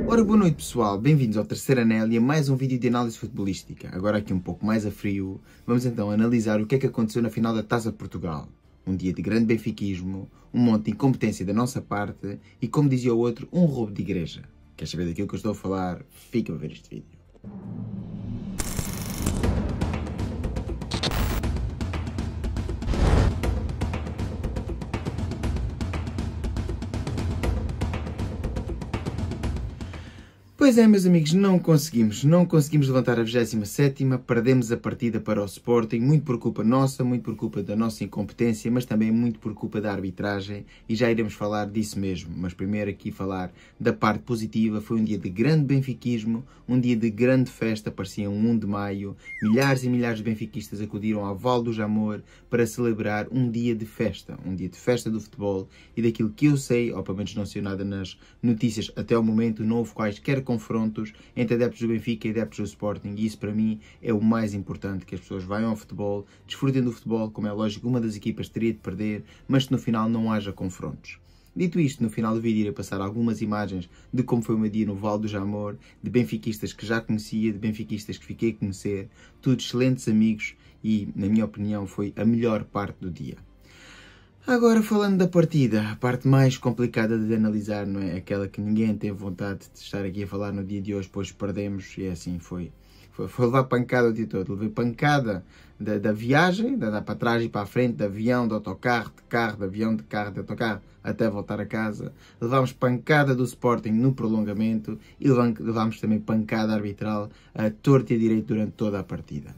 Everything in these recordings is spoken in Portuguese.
Ora, boa noite pessoal, bem-vindos ao Terceiro Anel e a mais um vídeo de análise futebolística. Agora aqui um pouco mais a frio, vamos então analisar o que é que aconteceu na final da Taça de Portugal. Um dia de grande benfiquismo, um monte de incompetência da nossa parte e, como dizia o outro, um roubo de igreja. Queres saber daquilo que eu estou a falar? Fica a ver este vídeo. Pois é, meus amigos, não conseguimos levantar a 27ª, perdemos a partida para o Sporting, muito por culpa nossa, muito por culpa da nossa incompetência, mas também muito por culpa da arbitragem, e já iremos falar disso mesmo. Mas primeiro aqui falar da parte positiva. Foi um dia de grande benfiquismo, um dia de grande festa, parecia um 1 de maio, milhares e milhares de benfiquistas acudiram ao Val do Jamor para celebrar um dia de festa do futebol e daquilo que eu sei, ou pelo menos não sei nada nas notícias até ao momento, não houve quaisquer confrontos entre adeptos do Benfica e adeptos do Sporting, e isso para mim é o mais importante, que as pessoas vão ao futebol, desfrutem do futebol, como é lógico, uma das equipas teria de perder, mas que no final não haja confrontos. Dito isto, no final do vídeo irei passar algumas imagens de como foi o meu dia no Val do Jamor, de benfiquistas que já conhecia, de benfiquistas que fiquei a conhecer, todos excelentes amigos e, na minha opinião, foi a melhor parte do dia. Agora, falando da partida, a parte mais complicada de analisar, não é? Aquela que ninguém tem vontade de estar aqui a falar no dia de hoje, pois perdemos, e assim foi levar pancada o dia todo. Levei pancada da viagem, da para trás e para a frente, de avião, de autocarro, de carro, de avião, de carro, de autocarro, até voltar a casa. Levámos pancada do Sporting no prolongamento e levámos também pancada arbitral a torto e a direito durante toda a partida.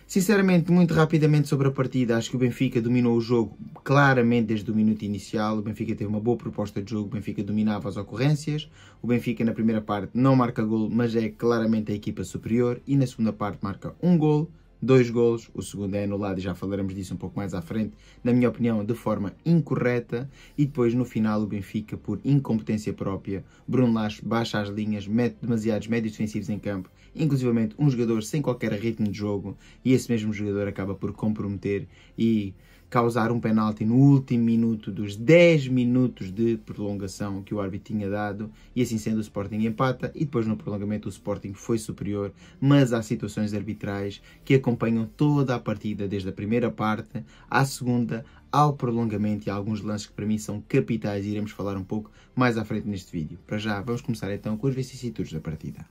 Sinceramente, muito rapidamente sobre a partida, acho que o Benfica dominou o jogo claramente desde o minuto inicial. O Benfica teve uma boa proposta de jogo, o Benfica dominava as ocorrências. O Benfica na primeira parte não marca gol, mas é claramente a equipa superior. E na segunda parte marca um gol, 2 golos, o segundo é anulado e já falaremos disso um pouco mais à frente, na minha opinião, de forma incorreta. E depois, no final, o Benfica, por incompetência própria, Bruno Lage baixa as linhas, mete demasiados médios defensivos em campo, inclusivamente um jogador sem qualquer ritmo de jogo, e esse mesmo jogador acaba por comprometer e causar um penalti no último minuto dos 10 minutos de prolongação que o árbitro tinha dado, e assim sendo o Sporting empata, e depois no prolongamento o Sporting foi superior, mas há situações arbitrais que acompanham toda a partida, desde a primeira parte à segunda, ao prolongamento, e há alguns lances que para mim são capitais e iremos falar um pouco mais à frente neste vídeo. Para já, vamos começar então com as vicissitudes da partida.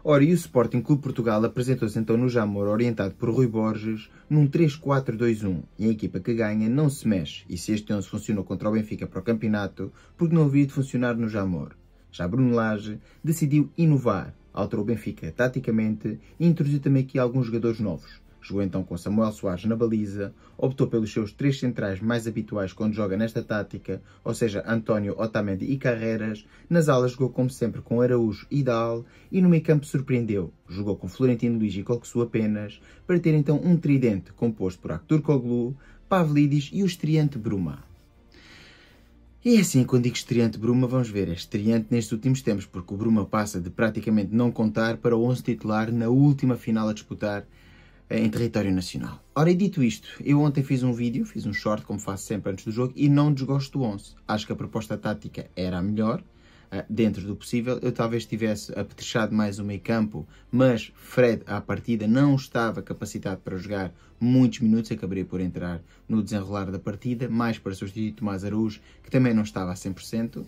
Ora, e o Sporting Clube Portugal apresentou-se então no Jamor, orientado por Rui Borges, num 3-4-2-1. E a equipa que ganha não se mexe. E se este 11 funcionou contra o Benfica para o campeonato, porque não havia de funcionar no Jamor? Já Bruno Lage decidiu inovar, alterou o Benfica taticamente e introduziu também aqui alguns jogadores novos. Jogou então com Samuel Soares na baliza, optou pelos seus 3 centrais mais habituais quando joga nesta tática, ou seja, António, Otamendi e Carreras. Nas alas jogou como sempre com Araújo e Dal, e no meio campo surpreendeu. Jogou com Florentino Luís e Coxu apenas, para ter então um tridente composto por Aktürkoğlu, Pavlidis e o estreante Bruma. E é assim, quando digo estreante Bruma, vamos ver, é estreante nestes últimos tempos, porque o Bruma passa de praticamente não contar para o 11 titular na última final a disputar em território nacional. Ora, e dito isto, eu ontem fiz um vídeo, fiz um short, como faço sempre antes do jogo, e não desgosto do 11. Acho que a proposta tática era a melhor, dentro do possível. Eu talvez tivesse apetrechado mais o meio campo, mas Fred, à partida, não estava capacitado para jogar muitos minutos, acabaria por entrar no desenrolar da partida, mais para substituir Tomás Araújo, que também não estava a 100%.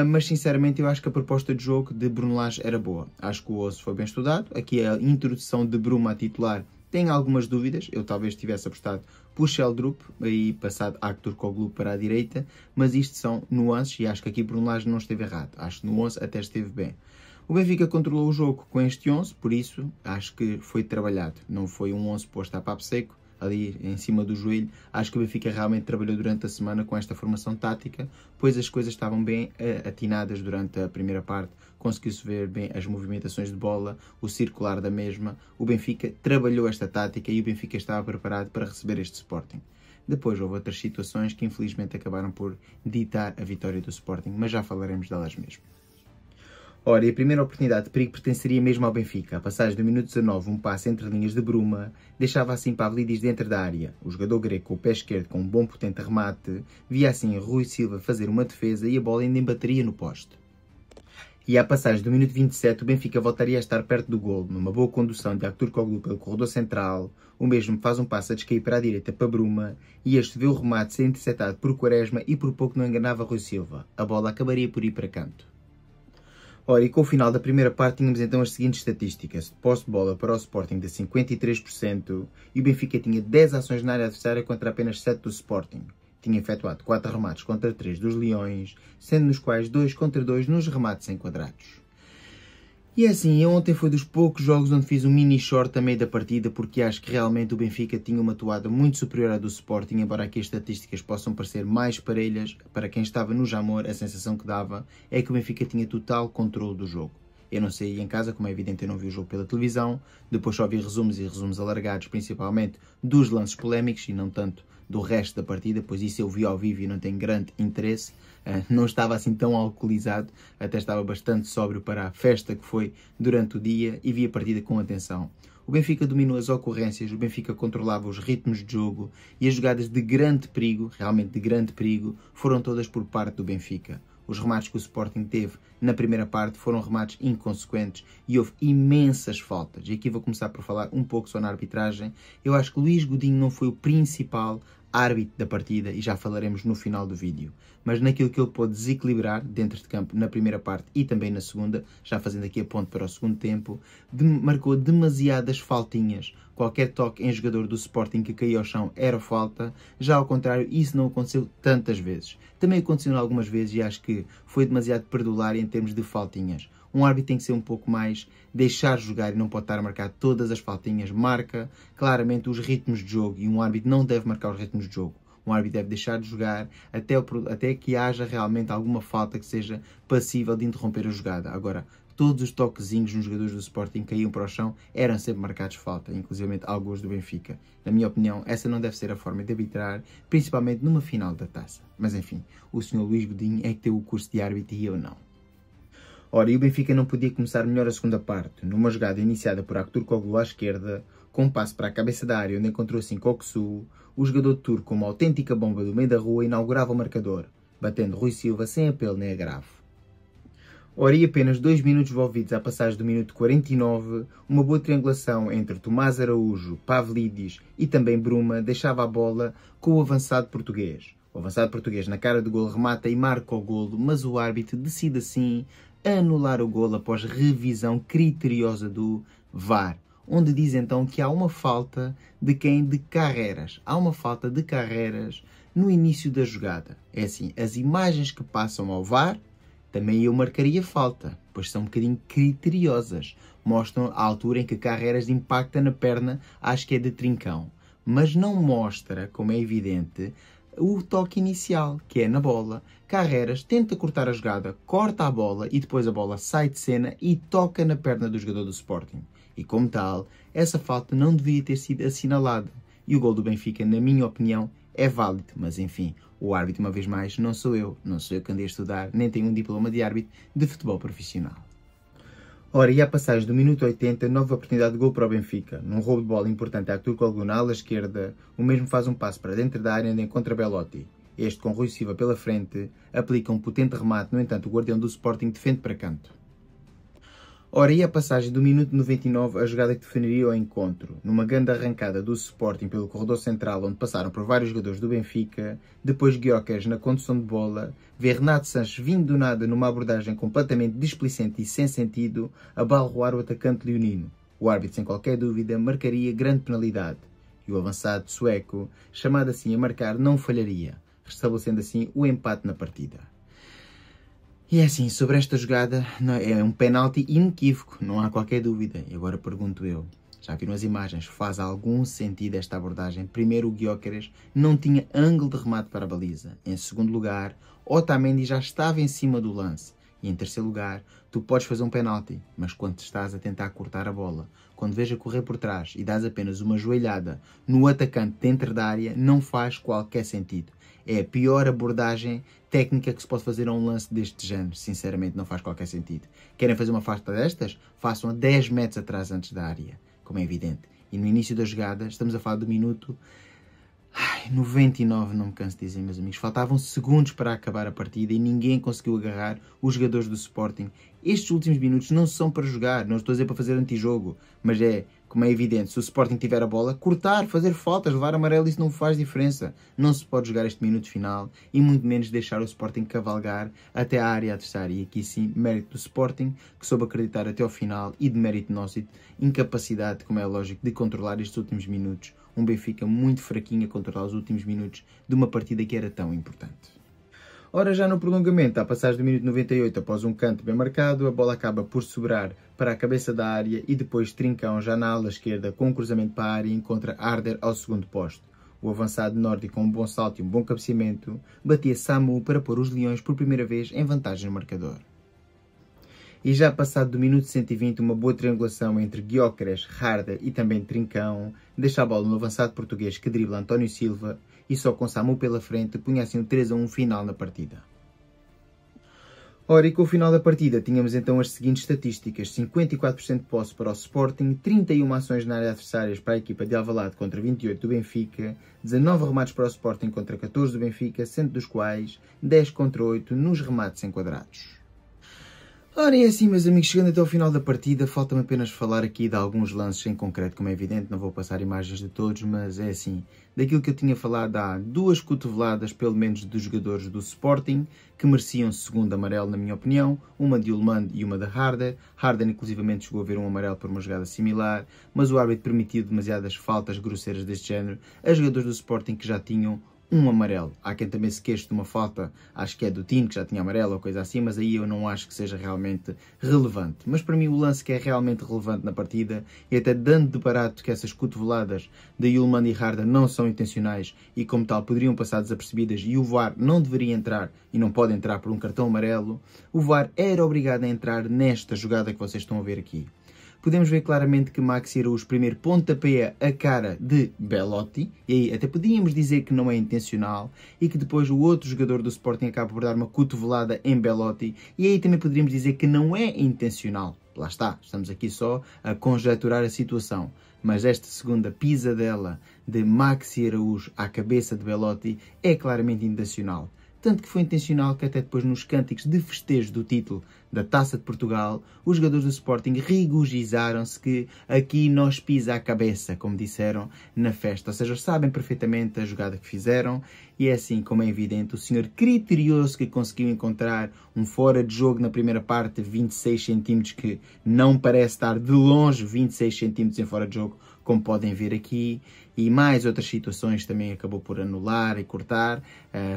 Mas sinceramente eu acho que a proposta de jogo de Bruno Lage era boa. Acho que o 11 foi bem estudado. Aqui a introdução de Bruma a titular tem algumas dúvidas. Eu talvez tivesse apostado por Sheldrup e passado Aktürkoğlu para a direita, mas isto são nuances e acho que aqui Bruno Lage não esteve errado. Acho que no 11 até esteve bem. O Benfica controlou o jogo com este 11, por isso acho que foi trabalhado. Não foi um 11 posto a papo seco, ali em cima do joelho. Acho que o Benfica realmente trabalhou durante a semana com esta formação tática, pois as coisas estavam bem atinadas durante a primeira parte. Conseguiu-se ver bem as movimentações de bola, o circular da mesma. O Benfica trabalhou esta tática e o Benfica estava preparado para receber este Sporting. Depois houve outras situações que infelizmente acabaram por ditar a vitória do Sporting, mas já falaremos delas mesmo. Ora, e a primeira oportunidade de perigo pertenceria mesmo ao Benfica. A passagem do minuto 19, um passe entre linhas de Bruma, deixava assim Pavlidis dentro da área. O jogador grego com o pé esquerdo com um bom potente remate, via assim Rui Silva fazer uma defesa e a bola ainda embateria no poste. E à passagem do minuto 27, o Benfica voltaria a estar perto do golo, numa boa condução de Aktürkoğlu pelo corredor central. O mesmo faz um passo a descair para a direita para Bruma, e este vê o remate ser interceptado por Quaresma e por pouco não enganava Rui Silva. A bola acabaria por ir para canto. Ora, e com o final da primeira parte tínhamos então as seguintes estatísticas. De posse de bola para o Sporting de 53% e o Benfica tinha 10 ações na área adversária contra apenas 7 do Sporting. Tinha efetuado 4 remates contra 3 dos Leões, sendo nos quais 2 contra 2 nos remates enquadrados. E é assim, ontem foi dos poucos jogos onde fiz um mini short a meio da partida, porque acho que realmente o Benfica tinha uma toada muito superior à do Sporting, embora aqui as estatísticas possam parecer mais parelhas. Para quem estava no Jamor, a sensação que dava é que o Benfica tinha total controle do jogo. Eu não saí em casa, como é evidente eu não vi o jogo pela televisão, depois só vi resumos e resumos alargados, principalmente dos lances polémicos e não tanto do resto da partida, pois isso eu vi ao vivo e não tenho grande interesse. Não estava assim tão alcoolizado, até estava bastante sóbrio para a festa que foi durante o dia e vi a partida com atenção. O Benfica dominou as ocorrências, o Benfica controlava os ritmos de jogo e as jogadas de grande perigo, realmente de grande perigo, foram todas por parte do Benfica. Os remates que o Sporting teve na primeira parte foram remates inconsequentes e houve imensas faltas. E aqui vou começar por falar um pouco só na arbitragem. Eu acho que Luís Godinho não foi o principal árbitro da partida e já falaremos no final do vídeo. Mas naquilo que ele pôde desequilibrar dentro de campo na primeira parte e também na segunda, já fazendo aqui a ponte para o segundo tempo, marcou demasiadas faltinhas. Qualquer toque em jogador do Sporting que caía ao chão era falta. Já ao contrário, isso não aconteceu tantas vezes. Também aconteceu algumas vezes e acho que foi demasiado perdulário em termos de faltinhas. Um árbitro tem que ser um pouco mais deixar jogar e não pode estar a marcar todas as faltinhas. Marca claramente os ritmos de jogo e um árbitro não deve marcar os ritmos de jogo. Um árbitro deve deixar de jogar até que haja realmente alguma falta que seja passível de interromper a jogada. Agora, todos os toquezinhos nos jogadores do Sporting caíam para o chão, eram sempre marcados falta, inclusive alguns do Benfica. Na minha opinião, essa não deve ser a forma de arbitrar, principalmente numa final da taça. Mas enfim, o Sr. Luís Godinho é que tem o curso de árbitro e eu não. Ora, e o Benfica não podia começar melhor a segunda parte. Numa jogada iniciada por Aktürkoğlu à esquerda, com um passo para a cabeça da área onde encontrou assim Koksu, o jogador turco com uma autêntica bomba do meio da rua inaugurava o marcador, batendo Rui Silva sem apelo nem agravo. Ora, e apenas 2 minutos envolvidos à passagem do minuto 49, uma boa triangulação entre Tomás Araújo, Pavlidis e também Bruma deixava a bola com o avançado português. O avançado português na cara do golo remata e marca o golo, mas o árbitro decide assim anular o golo após revisão criteriosa do VAR, onde diz então que há uma falta de quem? De Carreras. Há uma falta de Carreras no início da jogada. É assim, as imagens que passam ao VAR, também eu marcaria falta, pois são um bocadinho criteriosas. Mostram a altura em que Carreras impacta na perna, acho que é de Trincão. Mas não mostra, como é evidente, o toque inicial, que é na bola. Carreras tenta cortar a jogada, corta a bola e depois a bola sai de cena e toca na perna do jogador do Sporting. E como tal, essa falta não devia ter sido assinalada. E o gol do Benfica, na minha opinião, é válido. Mas enfim, o árbitro, uma vez mais, não sou eu. Não sou eu que andei a estudar, nem tenho um diploma de árbitro de futebol profissional. Ora, e à passagem do minuto 80, nova oportunidade de gol para o Benfica. Num roubo de bola importante a Aktürkoğlu na ala esquerda, o mesmo faz um passo para dentro da área onde encontra Belotti. Este, com Rui Silva pela frente, aplica um potente remate, no entanto o guardião do Sporting defende para canto. Ora, e a passagem do minuto 99, a jogada que definiria o encontro. Numa grande arrancada do Sporting pelo corredor central, onde passaram por vários jogadores do Benfica, depois Gyökeres na condução de bola, vê Renato Sanches vindo do nada numa abordagem completamente displicente e sem sentido, a balroar o atacante leonino. O árbitro, sem qualquer dúvida, marcaria grande penalidade. E o avançado sueco, chamado assim a marcar, não falharia, restabelecendo assim o empate na partida. E é assim, sobre esta jogada, é um penalti inequívoco, não há qualquer dúvida. E agora pergunto eu, já viram as imagens, faz algum sentido esta abordagem? Primeiro, o Gyökeres não tinha ângulo de remate para a baliza. Em segundo lugar, Otamendi já estava em cima do lance. E em terceiro lugar, tu podes fazer um penalti, mas quando estás a tentar cortar a bola, quando veja correr por trás e dás apenas uma joelhada no atacante dentro da área, não faz qualquer sentido. É a pior abordagem técnica que se pode fazer a um lance deste género. Sinceramente, não faz qualquer sentido. Querem fazer uma falta destas? Façam a 10 metros atrás antes da área, como é evidente. E no início da jogada, estamos a falar do minuto 99, não me canso de dizer, meus amigos. Faltavam segundos para acabar a partida e ninguém conseguiu agarrar os jogadores do Sporting. Estes últimos minutos não são para jogar, não estou a dizer para fazer antijogo, mas é, como é evidente, se o Sporting tiver a bola, cortar, fazer faltas, levar amarelo, isso não faz diferença. Não se pode jogar este minuto final e muito menos deixar o Sporting cavalgar até a área adversária. E aqui sim, mérito do Sporting, que soube acreditar até ao final, e de mérito nosso, incapacidade, como é lógico, de controlar estes últimos minutos. Um Benfica muito fraquinho a controlar os últimos minutos de uma partida que era tão importante. Ora, já no prolongamento, à passagem do minuto 98, após um canto bem marcado, a bola acaba por sobrar para a cabeça da área e depois Trincão, já na ala esquerda, com um cruzamento para a área, encontra Arder ao segundo posto. O avançado nórdico, com um bom salto e um bom cabeceamento, batia Samu para pôr os Leões por primeira vez em vantagem no marcador. E já passado do minuto 120, uma boa triangulação entre Gyökeres, Harder e também Trincão deixa a bola no avançado português que dribla António Silva e só com Samu pela frente punha assim um 3-1 final na partida. Ora, e com o final da partida tínhamos então as seguintes estatísticas: 54% de posse para o Sporting, 31 ações na área adversárias para a equipa de Alvalade contra 28 do Benfica, 19 remates para o Sporting contra 14 do Benfica, sendo dos quais 10 contra 8 nos remates enquadrados. Ora, é assim, meus amigos, chegando até ao final da partida, falta-me apenas falar aqui de alguns lances em concreto, como é evidente, não vou passar imagens de todos, mas é assim, daquilo que eu tinha falado, há duas cotoveladas, pelo menos, dos jogadores do Sporting, que mereciam segundo amarelo, na minha opinião, uma de Ullmann e uma de Harder. Harder, inclusivamente, chegou a ver um amarelo por uma jogada similar, mas o árbitro permitiu demasiadas faltas grosseiras deste género a jogadores do Sporting que já tinham um amarelo. Há quem também se queixe de uma falta, acho que é do Tino, que já tinha amarelo ou coisa assim, mas aí eu não acho que seja realmente relevante. Mas para mim o lance que é realmente relevante na partida, e até dando de barato que essas cotoveladas de Ullmann e Harder não são intencionais e como tal poderiam passar desapercebidas e o VAR não deveria entrar e não pode entrar por um cartão amarelo, o VAR era obrigado a entrar nesta jogada que vocês estão a ver aqui. Podemos ver claramente que Maxi Araújo primeiro pontapeia a cara de Belotti, e aí até podíamos dizer que não é intencional, e que depois o outro jogador do Sporting acaba por dar uma cotovelada em Belotti, e aí também poderíamos dizer que não é intencional. Lá está, estamos aqui só a conjecturar a situação. Mas esta segunda pisadela de Maxi Araújo à cabeça de Belotti é claramente intencional. Tanto que foi intencional que até depois nos cânticos de festejo do título da Taça de Portugal, os jogadores do Sporting regozijaram-se que aqui nós pisa a cabeça, como disseram na festa. Ou seja, sabem perfeitamente a jogada que fizeram e é assim, como é evidente, o senhor criterioso que conseguiu encontrar um fora de jogo na primeira parte, 26 cm, que não parece estar de longe 26 cm em fora de jogo, como podem ver aqui, e mais outras situações também acabou por anular e cortar,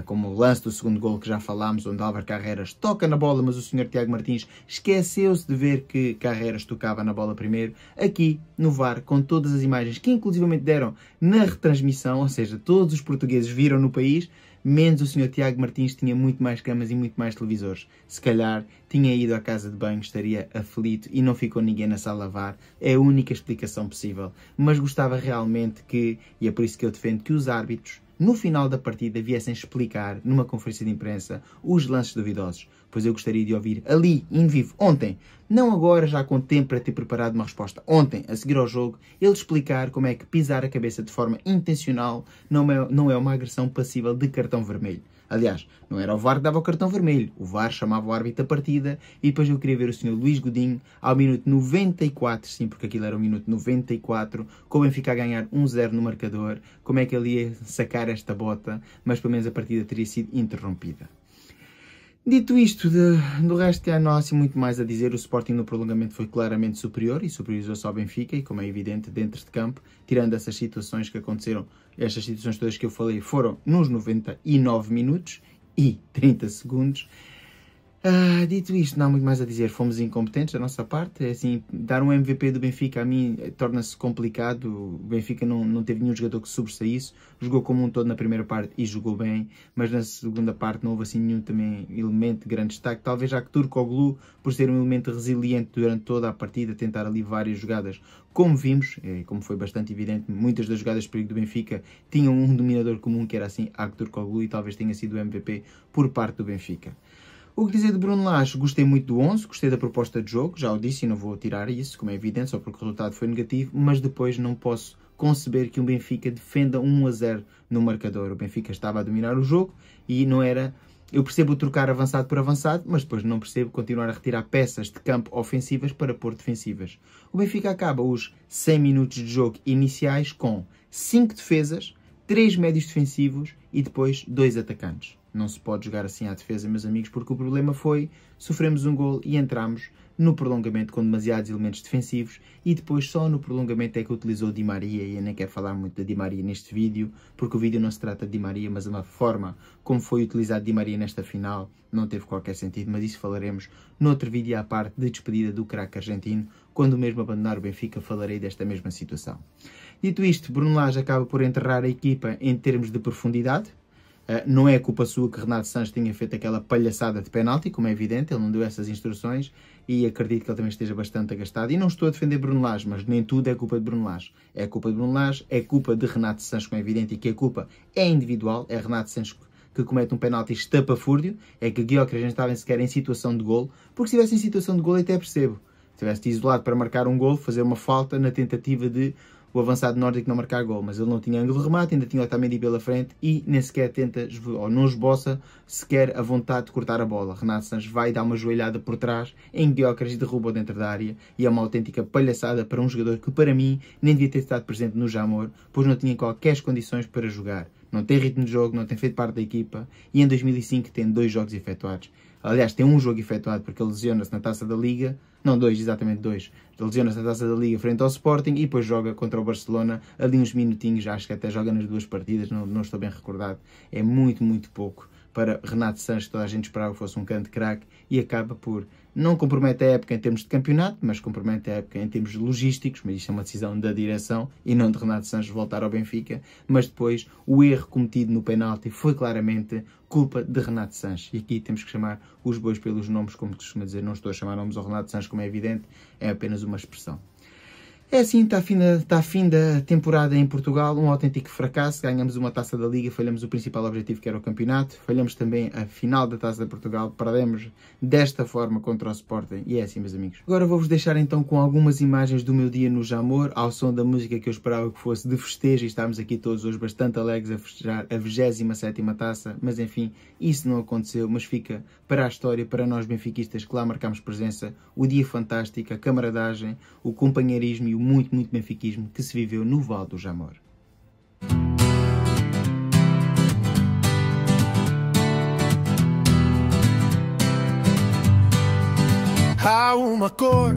como o lance do segundo gol que já falámos, onde Álvaro Carreiras toca na bola, mas o Sr. Tiago Martins esqueceu-se de ver que Carreiras tocava na bola primeiro. Aqui no VAR, com todas as imagens que inclusivamente deram na retransmissão, ou seja, todos os portugueses viram no país, menos o Sr. Tiago Martins, tinha muito mais camas e muito mais televisores. Se calhar tinha ido à casa de banho, estaria aflito e não ficou ninguém na sala VAR. É a única explicação possível. Mas gostava realmente que, e é por isso que eu defendo, que os árbitros, no final da partida, viessem explicar numa conferência de imprensa os lances duvidosos. Pois eu gostaria de ouvir ali, em vivo, ontem, não agora já com tempo para ter preparado uma resposta, ontem, a seguir ao jogo, ele explicar como é que pisar a cabeça de forma intencional não é uma agressão passível de cartão vermelho. Aliás, não era o VAR que dava o cartão vermelho, o VAR chamava o árbitro da partida e depois eu queria ver o Sr. Luís Godinho ao minuto 94, sim, porque aquilo era o minuto 94, com o Benfica a ganhar 1-0 no marcador, como é que ele ia sacar esta bota, mas pelo menos a partida teria sido interrompida. Dito isto, do resto não há assim muito mais a dizer. O Sporting no prolongamento foi claramente superior e superiorizou-se ao Benfica e, como é evidente, dentro de campo, tirando essas situações que aconteceram, estas situações todas que eu falei foram nos 99 minutos e 30 segundos. Dito isto, não há muito mais a dizer. Fomos incompetentes da nossa parte. É assim, dar um MVP do Benfica a mim torna-se complicado. O Benfica não teve nenhum jogador que sobressaísse. Jogou como um todo na primeira parte e jogou bem, mas na segunda parte não houve assim nenhum também elemento de grande destaque. Talvez já que Turkoglu, por ser um elemento resiliente durante toda a partida, tentar ali várias jogadas, como vimos, como foi bastante evidente, muitas das jogadas de perigo do Benfica tinham um dominador comum que era assim, Turkoglu, e talvez tenha sido o MVP por parte do Benfica. O que dizer de Bruno Lage? Gostei muito do 11, gostei da proposta de jogo, já o disse e não vou tirar isso, como é evidente, só porque o resultado foi negativo, mas depois não posso conceber que o Benfica defenda 1-0 no marcador. O Benfica estava a dominar o jogo e não era... Eu percebo trocar avançado por avançado, mas depois não percebo continuar a retirar peças de campo ofensivas para pôr defensivas. O Benfica acaba os 100 minutos de jogo iniciais com 5 defesas, 3 médios defensivos e depois 2 atacantes. Não se pode jogar assim à defesa, meus amigos, porque o problema foi sofremos um gol e entramos no prolongamento com demasiados elementos defensivos e depois só no prolongamento é que utilizou Di Maria, e eu nem quero falar muito de Di Maria neste vídeo, porque o vídeo não se trata de Di Maria, mas a forma como foi utilizado Di Maria nesta final não teve qualquer sentido, mas isso falaremos noutro vídeo à parte de despedida do craque argentino. Quando mesmo abandonar o Benfica falarei desta mesma situação. Dito isto, Bruno Lage acaba por enterrar a equipa em termos de profundidade. Não é culpa sua que Renato Sanches tenha feito aquela palhaçada de penalti, como é evidente, ele não deu essas instruções e acredito que ele também esteja bastante agastado. E não estou a defender Bruno Lage, mas nem tudo é culpa de Bruno Lage. É culpa de Bruno Lage, é culpa de Renato Sanches, como é evidente, e que a culpa é individual, é Renato Sanches que comete um penalti estapafúrdio, é que Gyökeres não estava sequer em situação de golo, porque se estivesse em situação de golo até percebo. Se estivesse isolado para marcar um golo, fazer uma falta na tentativa de o avançado nórdico não marcar gol, mas ele não tinha ângulo de remate, ainda tinha o Otamendi pela frente e nem sequer tenta, ou não esboça sequer a vontade de cortar a bola. Renato Sanches vai dar uma joelhada por trás em Gyökeres e derruba-o dentro da área, e é uma autêntica palhaçada para um jogador que para mim nem devia ter estado presente no Jamor, pois não tinha qualquer condições para jogar. Não tem ritmo de jogo, não tem feito parte da equipa e em 2005 tem 2 jogos efetuados. Aliás, tem um jogo efetuado porque ele lesiona-se na Taça da Liga. Não, 2, exatamente 2. Ele lesiona-se na Taça da Liga frente ao Sporting e depois joga contra o Barcelona ali uns minutinhos. Acho que até joga nas 2 partidas, não estou bem recordado. É muito, muito pouco para Renato Sanches. Toda a gente esperava que fosse um canto craque e acaba por... Não compromete a época em termos de campeonato, mas compromete a época em termos logísticos, mas isto é uma decisão da direção e não de Renato Sanches voltar ao Benfica. Mas depois, o erro cometido no penalti foi claramente culpa de Renato Sanches. E aqui temos que chamar os bois pelos nomes, como costuma dizer. Não estou a chamar nomes ao Renato Sanches, como é evidente, é apenas uma expressão. É assim, está a fim da temporada em Portugal, um autêntico fracasso. Ganhamos uma Taça da Liga, falhamos o principal objetivo que era o campeonato, falhamos também a final da Taça de Portugal, perdemos desta forma contra o Sporting e é assim, meus amigos. Agora vou-vos deixar então com algumas imagens do meu dia no Jamor, ao som da música que eu esperava que fosse de festejo, e estávamos aqui todos hoje bastante alegres a festejar a 27ª Taça, mas enfim, isso não aconteceu, mas fica para a história, para nós benfiquistas que lá marcámos presença, o dia fantástico, a camaradagem, o companheirismo e o muito, muito benfiquismo que se viveu no Vale do Jamor. Há uma cor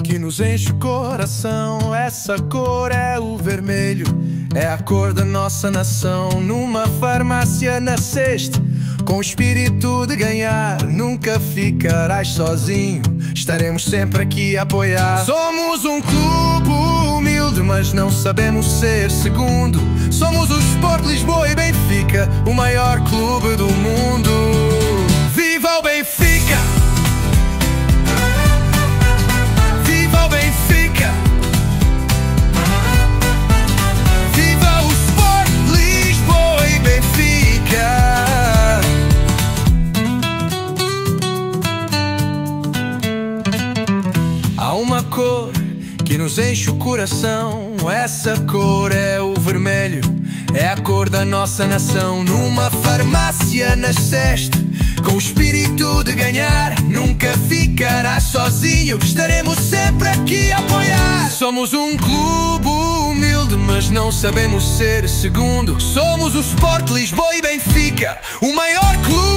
que nos enche o coração, essa cor é o vermelho, é a cor da nossa nação. Numa farmácia nasceste, com o espírito de ganhar, nunca ficarás sozinho, estaremos sempre aqui a apoiar. Somos um clube humilde, mas não sabemos ser segundo. Somos o Sport Lisboa e Benfica, o maior clube do mundo. Viva o Benfica! Viva o Benfica! Viva o Sport Lisboa e Benfica! Há uma cor que nos enche o coração, essa cor é o vermelho, é a cor da nossa nação. Numa farmácia nasceste, com o espírito de ganhar, nunca ficarás sozinho, estaremos sempre aqui a apoiar. Somos um clube humilde, mas não sabemos ser segundo. Somos o Sport Lisboa e Benfica, o maior clube